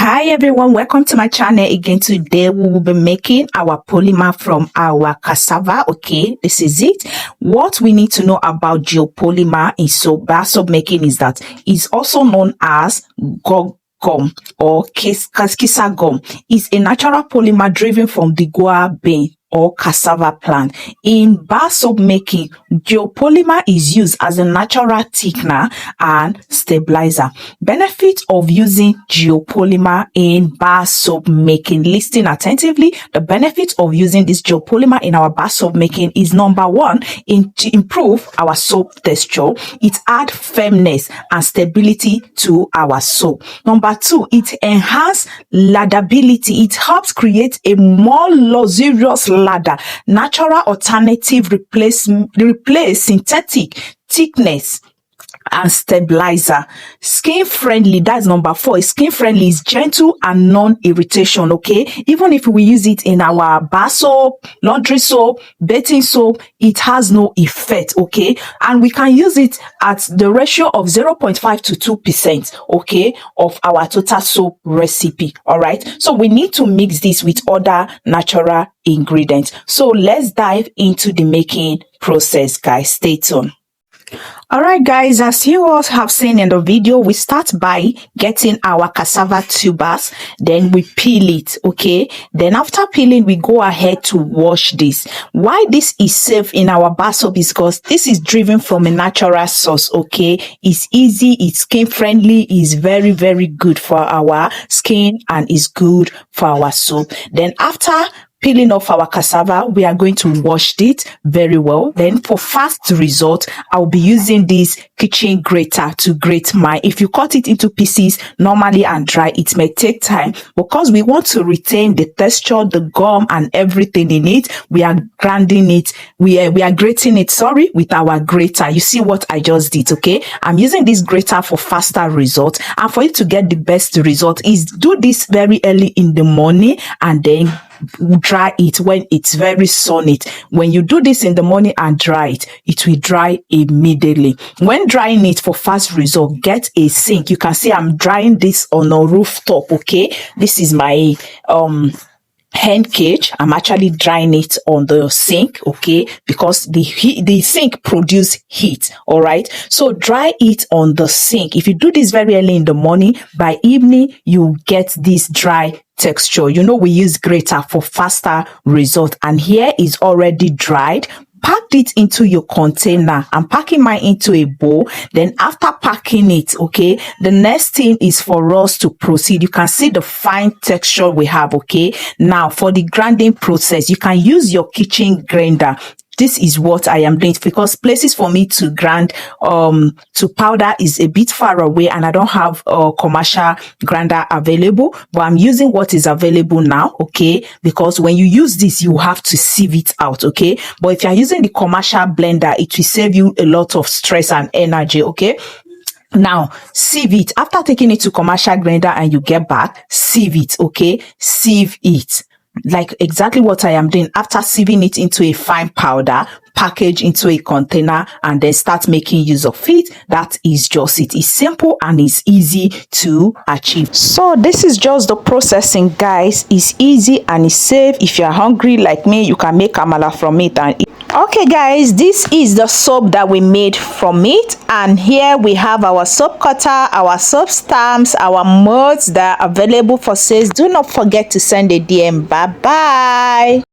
Hi everyone, welcome to my channel again. Today we will be making our polymer from our cassava. Okay, this is it. What we need to know about geopolymer in bar soap making is that it's also known as gum or kisa gum. It's a natural polymer driven from the guar bean or cassava plant. In bar soap making, geopolymer is used as a natural thickener and stabilizer. Benefit of using geopolymer in bar soap making. Listen attentively. The benefit of using this geopolymer in our bar soap making is number one, to improve our soap texture. It adds firmness and stability to our soap. Number two, it enhances ladability. It helps create a more luxurious ladder. Natural alternative replace synthetic thickness and stabilizer. Skin friendly, that's number four. Skin friendly is gentle and non-irritation. Okay, even if we use it in our bar soap, laundry soap, bathing soap, it has no effect. Okay, and we can use it at the ratio of 0.5 to 2%, okay, of our total soap recipe. All right, so we need to mix this with other natural ingredients. So let's dive into the making process, guys. Stay tuned. All right, guys, as you all have seen in the video, we start by getting our cassava tubers, then we peel it. Okay, then after peeling, we go ahead to wash this. Why this is safe in our bar soap is because this is driven from a natural source. Okay, it's easy, it's skin friendly, is very good for our skin, and is good for our soap. Then after peeling off our cassava, we are going to wash it very well. Then for fast result, I'll be using this kitchen grater to grate mine. If you cut it into pieces normally and dry, it may take time, because we want to retain the texture, the gum and everything in it. We are grinding it, we are grating it, sorry, with our grater. You see what I just did? Okay, I'm using this grater for faster result, and for you to get the best result is do this very early in the morning and then dry it when it's very sunny. When you do this in the morning and dry it, it will dry immediately. When drying it for fast result, get a sink. You can see I'm drying this on a rooftop. Okay, this is my hand cage. I'm actually drying it on the sink, okay, because the sink produce heat. All right, so dry it on the sink. If you do this very early in the morning, by evening you get this dry texture. You know, we use grater for faster result, and here is already dried. Pack it into your container. I'm packing mine into a bowl. Then after packing it, okay, the next thing is for us to proceed. You can see the fine texture we have. Okay, now for the grinding process, you can use your kitchen grinder. This is what I am doing, because places for me to grind to powder is a bit far away, and I don't have a commercial grinder available, but I'm using what is available now. Okay, because when you use this, you have to sieve it out. Okay, but if you're using the commercial blender, it will save you a lot of stress and energy. Okay, now sieve it. After taking it to commercial grinder and you get back, sieve it. Okay, sieve it like exactly what I am doing. After sieving it into a fine powder, package into a container, and then start making use of it. That is just it. It's simple and it's easy to achieve. So this is just the processing, guys. It's easy and it's safe. If you're hungry like me, you can make amala from it and eat. Okay, guys, this is the soap that we made from it, and here we have our soap cutter, our soap stamps, our modes that are available for sales. Do not forget to send a DM. Bye bye.